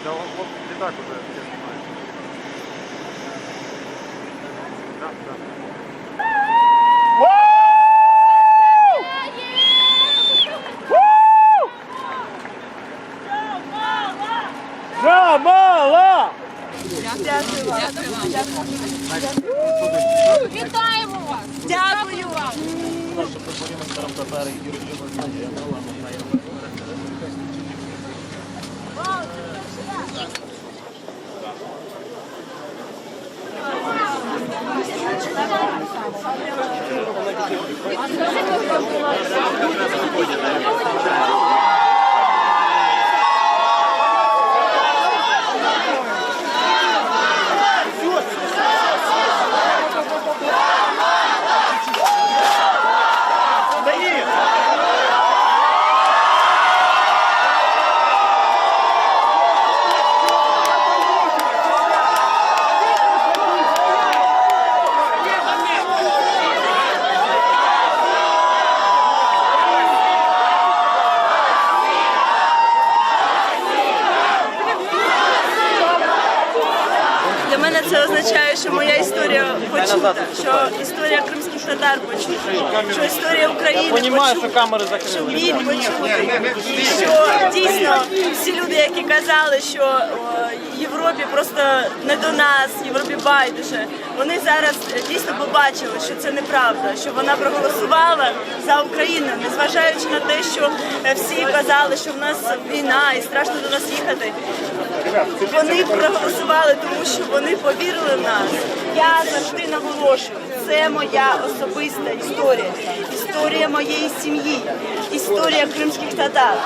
Да, вот не так уже все снимают. Да, да. Джамала! Вітаємо вас! Дякую вам! Для мене це означає, що моя історія почута, що історія кримських татар почута, що історія України почута, що біль почутий. І що дійсно всі люди, які казали, що Європі просто не до нас, Європі байдуже, вони зараз дійсно побачили, що це неправда, що вона проголосувала за Україну, незважаючи на те, що всі казали, що в нас війна і страшно до нас їхати. Вони проголосували, тому що вони повірили в нас. Я завжди наголошую, це моя особиста історія, історія моєї сім'ї, історія кримських татар.